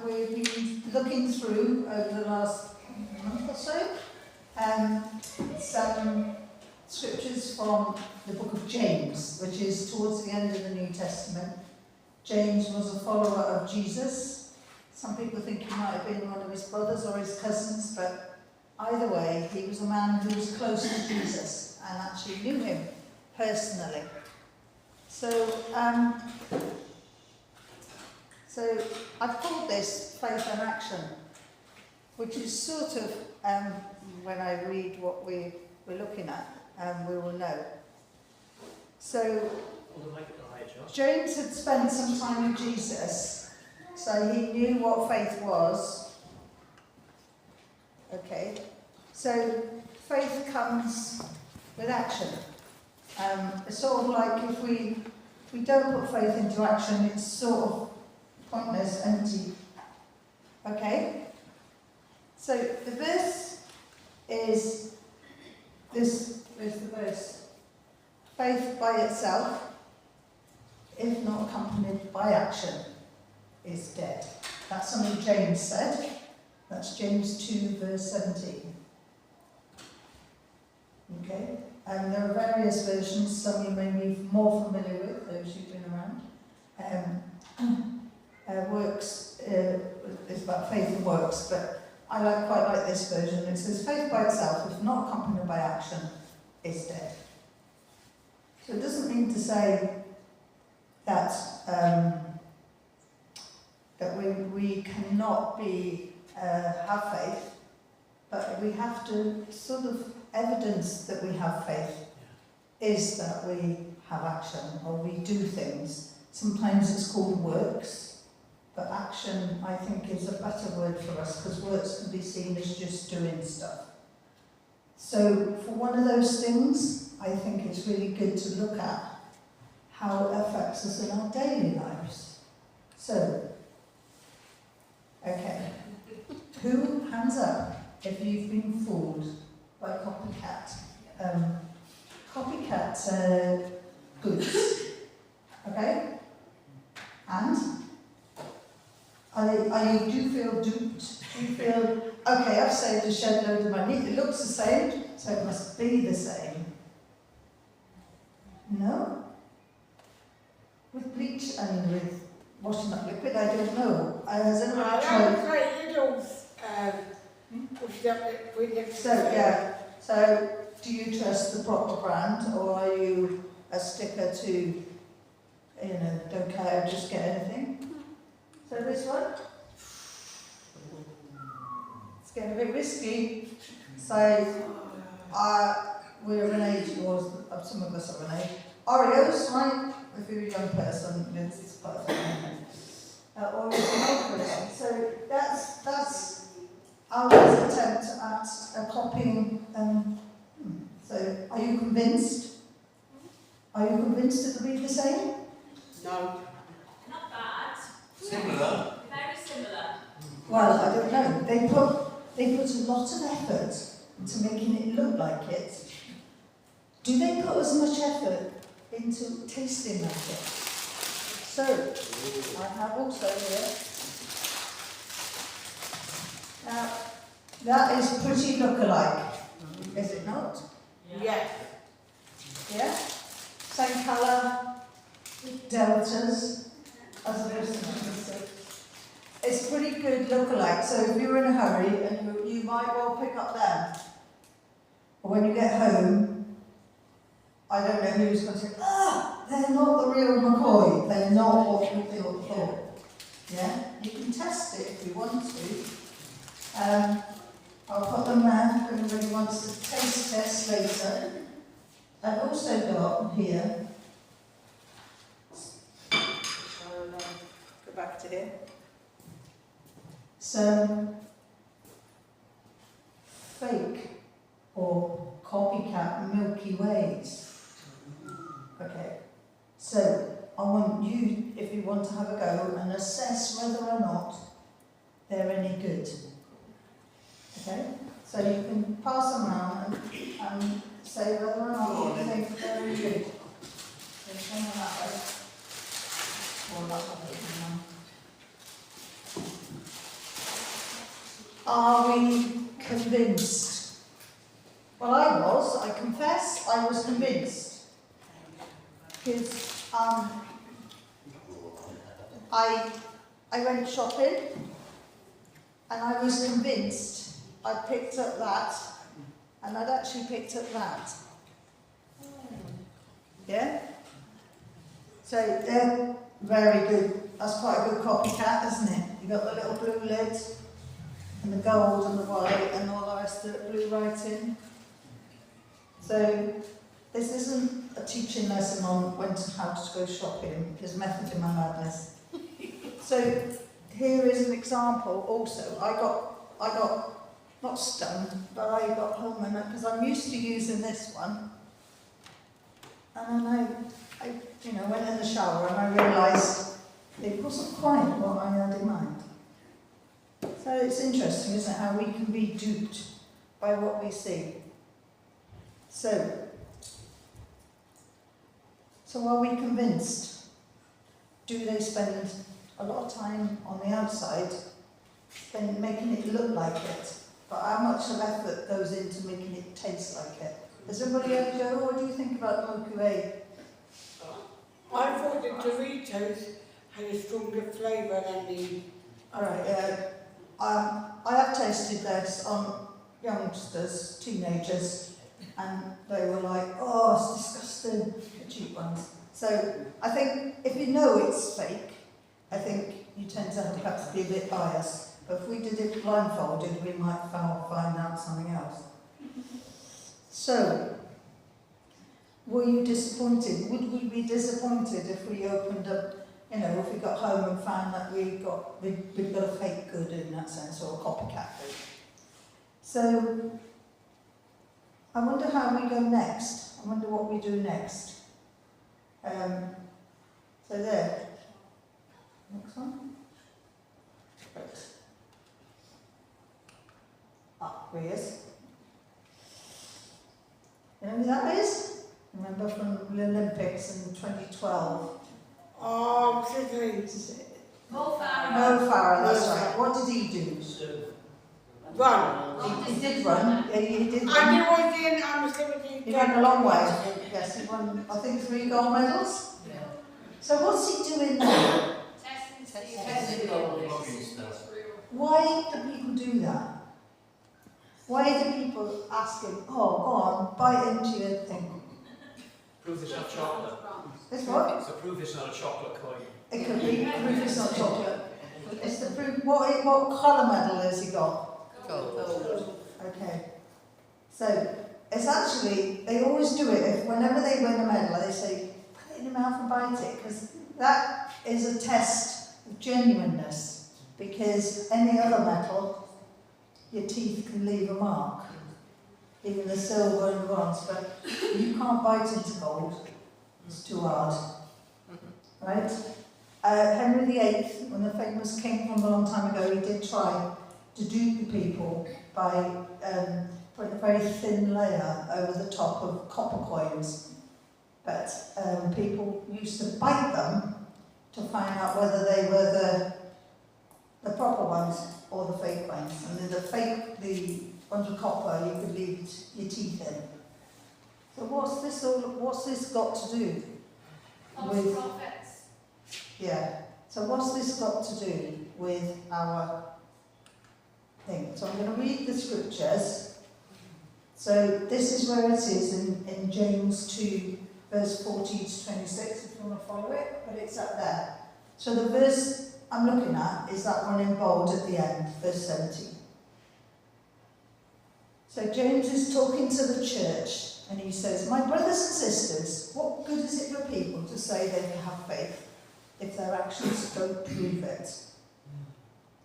we've been looking through over the last month or so some scriptures from the book of James, which is towards the end of the New Testament. James was a follower of Jesus. Some people think he might have been one of his brothers or his cousins, but either way, he was a man who was close to Jesus and actually knew him personally. So I've called this Faith and Action, which is sort of, when I read what we're looking at, we will know. So James had spent some time with Jesus, so he knew what faith was. Okay, so faith comes with action. It's sort of like if we don't put faith into action, it's sort of pointless, empty. Okay? So the verse is this is the verse. Faith by itself, if not accompanied by action, is dead. That's something James said. That's James 2, verse 17. Okay? And there are various versions, some you may be more familiar with, those who've been around. Works is about faith and works, but I quite like this version. It says, faith by itself, if not accompanied by action, is dead. So it doesn't mean to say that that we cannot have faith, but we have to sort of evidence that we have faith is that we have action or we do things. Sometimes it's called works, but action I think is a better word for us because works can be seen as just doing stuff. So for one of those things, I think it's really good to look at how it affects us in our daily lives. So, okay, who, hands up, if you've been fooled by copycat goods, okay? And do you feel duped? Do you feel, okay, I've saved a shed load of money, it looks the same, so it must be the same. No? With bleach and with washing up liquid, I don't know. Has anyone tried? So do you trust the proper brand, or are you a sticker to, don't care, just get anything? So this one? It's getting a bit risky. So we're of an age, or some of us are of an age. Oreos, right? If you're a young person, it's part of Oreos and milk. So that's our attempt at copying. So are you convinced? Are you convinced it'll be the same? No. Not bad. Similar. Very similar. Well, I don't know. They put a lot of effort into making it look like it. Do they put as much effort into tasting like it? So, I have also here. Now, that is pretty look-alike, is it not? Yeah. Yeah? Same colour, deltas, as opposed to numbers. It's pretty good look-alike, so if you're in a hurry, and you might well pick up them. But when you get home, I don't know who's going to say, they're not the real McCoy, they're not what we thought. Yeah? You can test it if you want to. I'll put them there if anybody wants to taste test later. I've also got here, go back to here, some fake or copycat Milky Ways. Okay, so I want you, if you want to have a go, and assess whether or not they're any good. Okay, so you can pass them around and say whether or not you think they're any good. So come on that way. Or that way. Are we convinced? Well, I confess, I was convinced. Because I went shopping and I was convinced I'd picked up that and I'd actually picked up that. Yeah? So they're very good. That's quite a good copycat, isn't it? You've got the little blue lid and the gold and the white and all the rest of it blue writing. So this isn't a teaching lesson on how to go shopping. There's method in my madness. So here is an example also. I got not stunned, but I got home and because I'm used to using this one. And then I went in the shower and I realised it wasn't quite what I had in mind. So it's interesting, isn't it, how we can be duped by what we see. So are we convinced? Do they spend a lot of time on the outside making it look like it? But how much of effort goes into making it taste like it? Does anybody ever go, what do you think about moku'e? I thought the Doritos had a stronger flavour than the... Alright, yeah. I have tasted this on youngsters, teenagers, and they were like, oh, it's disgusting, the cheap ones. So I think if you know it's fake, I think you tend to perhaps be a bit biased. But if we did it blindfolded, we might find out something else. So, were you disappointed? Would we be disappointed if we opened up, if we got home and found that we've got a fake good in that sense, or a copycat good? So, I wonder how we go next. I wonder what we do next. So there. Next one. Right. Here he is. You know who that is? Remember from the Olympics in 2012? Oh, what's his name? Mo Farah. Mo Farah, that's right. What did he do? Run. He did run. Yeah, he did And run. he was in 17. He ran a long way. Yes, he won, I think, 3 gold medals. Yeah. So what's he doing now? Testing. Why do people do that? Why do people ask him, oh, go on, bite into your thing? Prove it's not chocolate. It's what? So prove it's not a chocolate coin. It could be proof it's not chocolate. It's the proof. What colour medal has he got? Gold. Okay. So it's actually, they always do it. Whenever they win a medal, they say, put it in your mouth and bite it, because that is a test of genuineness. Because any other metal, your teeth can leave a mark. Even the silver and bronze, but you can't bite into gold. It's too hard. Right? Henry VIII, when the famous king from a long time ago, he did try to dupe the people by putting a very thin layer over the top of copper coins. But people used to bite them to find out whether they were the proper ones or the fake ones. And the ones with copper, you could leave your teeth in. So what's this got to do with... Prophets. Yeah. So what's this got to do with our thing? So I'm going to read the scriptures. So this is where it is in James 2, verse 14 to 26, if you want to follow it, but it's up there. So the verse I'm looking at is that one in bold at the end, verse 17. So James is talking to the church and he says, my brothers and sisters, what good is it for people to say they have faith if their actions don't prove it?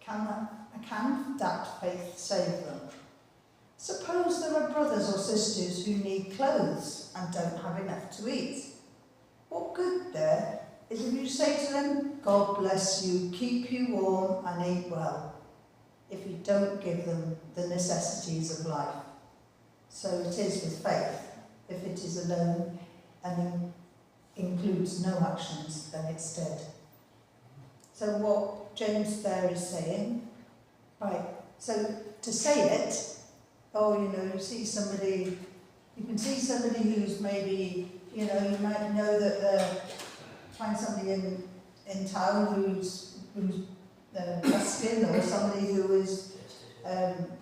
Can that faith save them? Suppose there are brothers or sisters who need clothes and don't have enough to eat. What good there is if you say to them, God bless you, keep you warm and eat well, if you don't give them the necessities of life. So it is with faith. If it is alone and includes no actions, then it's dead. So what James there is saying, right, So to say it, oh, you know, you can see somebody who's maybe, you know, you might know that find somebody in town who's busking, or somebody who is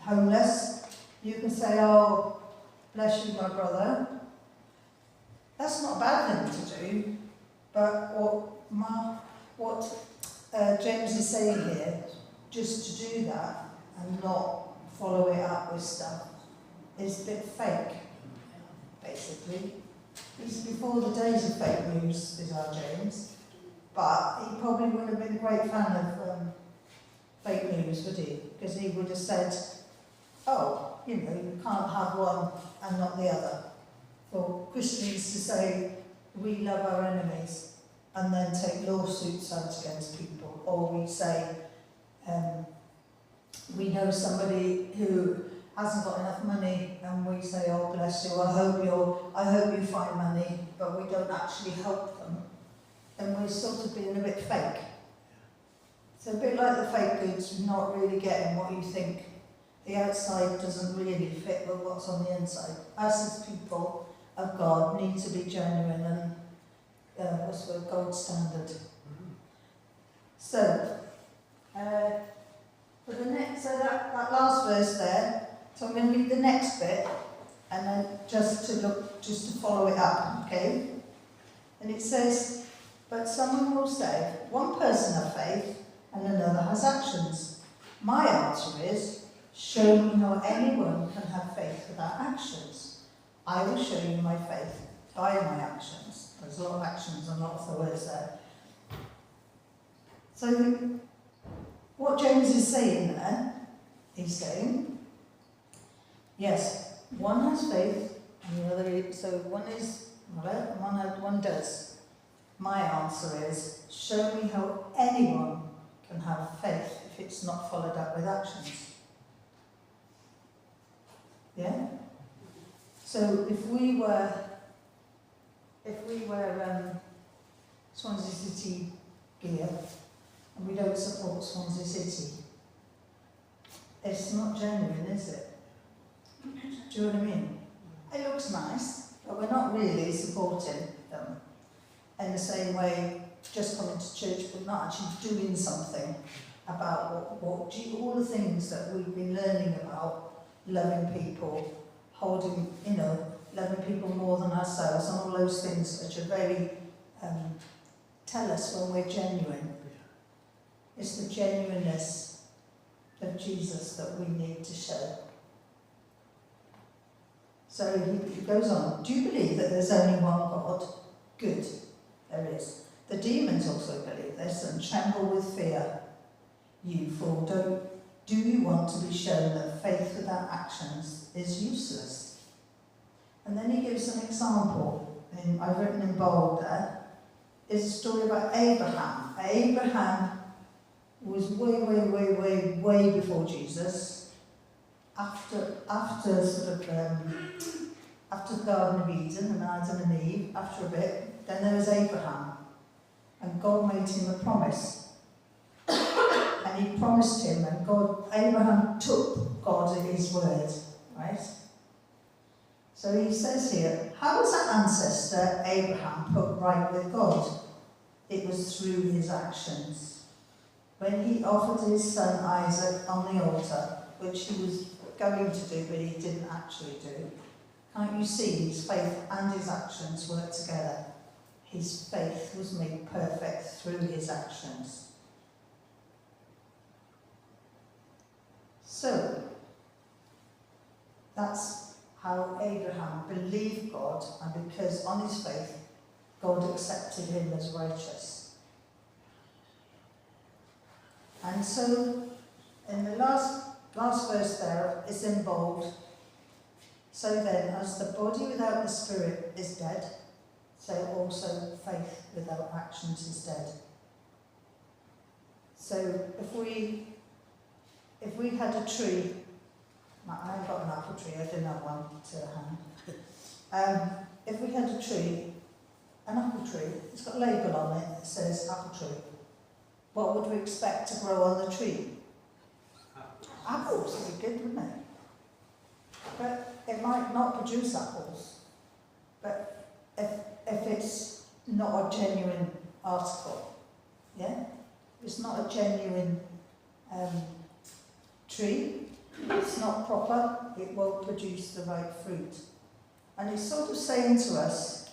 homeless. You can say, oh, bless you, my brother. That's not a bad thing to do, but what James is saying here, just to do that and not follow it up with stuff, is a bit fake, basically. He's before the days of fake news, is our James, but he probably wouldn't have been a great fan of fake news, would he? Because he would have said, oh, you know, you can't have one and not the other. For Christians to say, we love our enemies, and then take lawsuits out against people, or we say, we know somebody who hasn't got enough money, and we say, oh bless you, I hope you find money, but we don't actually help them, then we're sort of being a bit fake. So a bit like the fake goods, not really getting what you think. The outside doesn't really fit with what's on the inside. Us as people of God need to be genuine and what's the word, gold standard. So, for the next, so that last verse there, so I'm going to read the next bit, and then just to follow it up, okay? And it says, but someone will say, one person has faith and another has actions. My answer is, show me how anyone can have faith without actions. I will show you my faith by my actions. There's a lot of actions and lots of words there. So, what James is saying there, he's saying, yes, one has faith, and the other so one is, one does. My answer is, show me how anyone can have faith if it's not followed up with actions. Yeah? So if we were Swansea City gear, and we don't support Swansea City, it's not genuine, is it? Do you know what I mean? It looks nice, but we're not really supporting them. In the same way, just coming to church, but not actually doing something about all the things that we've been learning about, loving people, holding, loving people more than ourselves, and all those things which are very, tell us when we're genuine. It's the genuineness of Jesus that we need to show. So he goes on, do you believe that there's only one God? Good, there is. The demons also believe this and tremble with fear. You fool, do you want to be shown that faith without actions is useless? And then he gives an example, I've written in bold there. It's a story about Abraham. Abraham was way before Jesus. After the Garden of Eden and Adam and Eve, after a bit, then there was Abraham. And God made him a promise. And he promised him, and Abraham took God at his word, right? So he says here, how was that ancestor Abraham put right with God? It was through his actions. When he offered his son Isaac on the altar, which he was going to do, but he didn't actually do, can't you see his faith and his actions work together? His faith was made perfect through his actions. So, that's how Abraham believed God, and because on his faith, God accepted him as righteous. And so, in the last verse there, it's in bold. So then, as the body without the spirit is dead, so also faith without actions is dead. So if we had a tree, I haven't got an apple tree, I didn't have one to hand. If we had a tree, an apple tree, it's got a label on it that says apple tree. What would we expect to grow on the tree? apples would be good, wouldn't it? But it might not produce apples. But if it's not a genuine article, yeah? If it's not a genuine tree, it's not proper, it won't produce the right fruit. And it's sort of saying to us,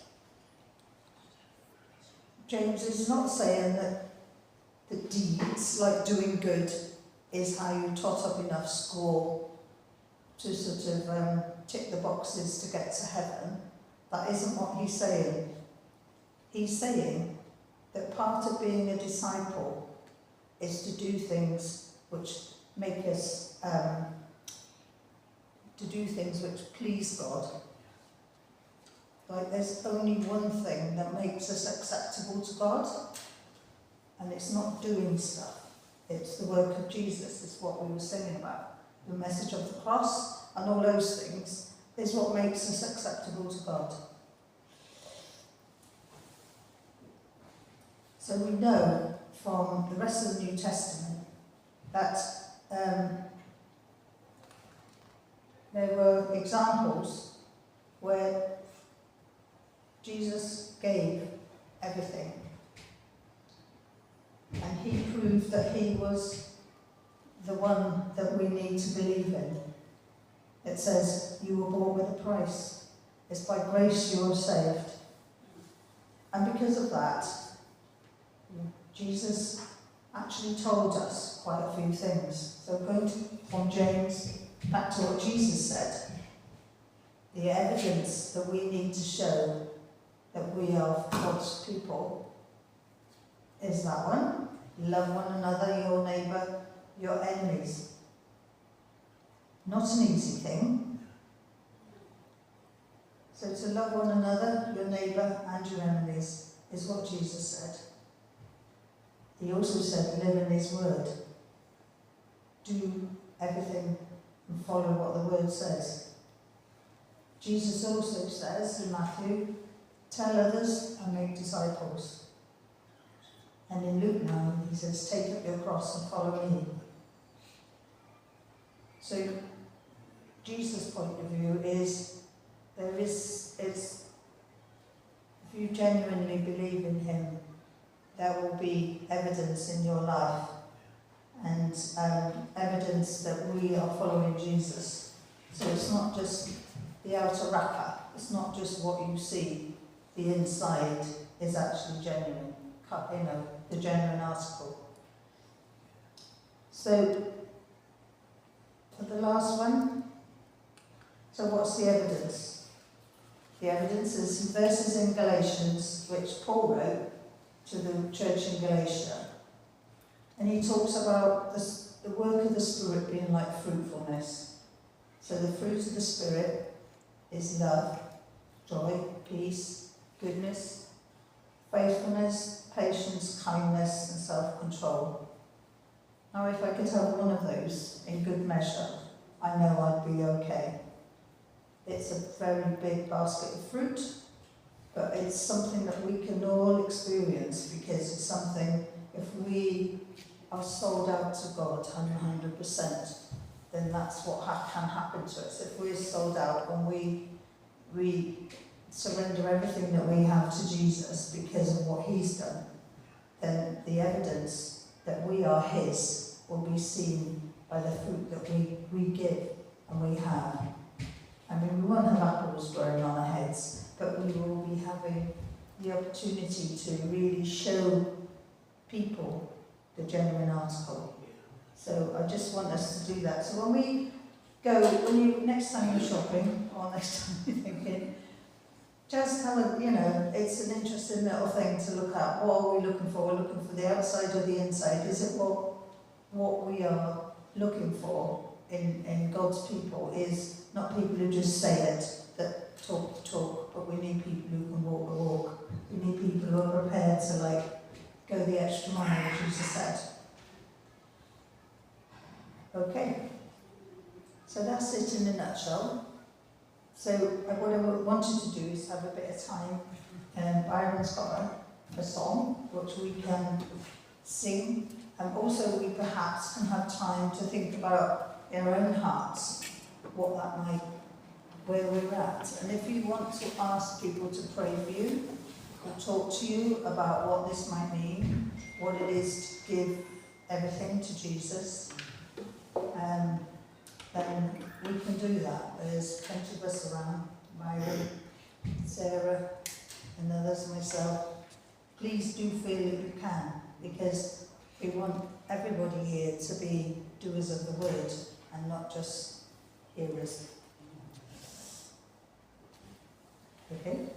James is not saying that the deeds, like doing good, is how you tot up enough score to sort of tick the boxes to get to heaven. That isn't what he's saying. He's saying that part of being a disciple is to do things which make us, to do things which please God. Like there's only one thing that makes us acceptable to God, and it's not doing stuff. It's the work of Jesus, is what we were singing about. The message of the cross and all those things is what makes us acceptable to God. So we know from the rest of the New Testament that there were examples where Jesus gave everything. And he proved that he was the one that we need to believe in. It says, you were bought with a price. It's by grace you are saved. And because of that, Jesus actually told us quite a few things. So going from James back to what Jesus said, the evidence that we need to show that we are God's people is that one. Love one another, your neighbour, your enemies. Not an easy thing. So to love one another, your neighbour and your enemies is what Jesus said. He also said, live in his word. Do everything and follow what the word says. Jesus also says in Matthew, tell others and make disciples. And in Luke 9, he says, take up your cross and follow me. So, Jesus' point of view is, if you genuinely believe in him, there will be evidence in your life, and evidence that we are following Jesus. So it's not just the outer wrapper, it's not just what you see, the inside is actually genuine, the genuine article. So, for the last one, so what's the evidence? The evidence is some verses in Galatians, which Paul wrote to the church in Galatia. And he talks about the work of the Spirit being like fruitfulness. So the fruit of the Spirit is love, joy, peace, goodness, faithfulness, patience, kindness, and self-control. Now, if I could have one of those in good measure, I know I'd be okay. It's a very big basket of fruit, but it's something that we can all experience, because it's something, if we are sold out to God 100%, then that's what can happen to us. If we're sold out and we surrender everything that we have to Jesus because of what he's done, then the evidence that we are his will be seen by the fruit that we give and we have. I mean, we won't have apples growing on our heads, but we will be having the opportunity to really show people the genuine article. So I just want us to do that. So when next time you're shopping, or next time you're thinking, just have a, it's an interesting little thing to look at. What are we looking for? We're looking for the outside or the inside. Is it what we are looking for in God's people is not people who just say it, that talk the talk, but we need people who can walk the walk. We need people who are prepared to go the extra mile, as Jesus said. Okay, so that's it in a nutshell. So what I wanted to do is have a bit of time. Byron's got a song which we can sing, and also we perhaps can have time to think about in our own hearts what that might, where we're at. And if you want to ask people to pray for you, or talk to you about what this might mean, what it is to give everything to Jesus, then we can do that. There's plenty of us around, Myron, Sarah, and others, myself. Please do feel that you can, because we want everybody here to be doers of the word and not just hearers. Okay?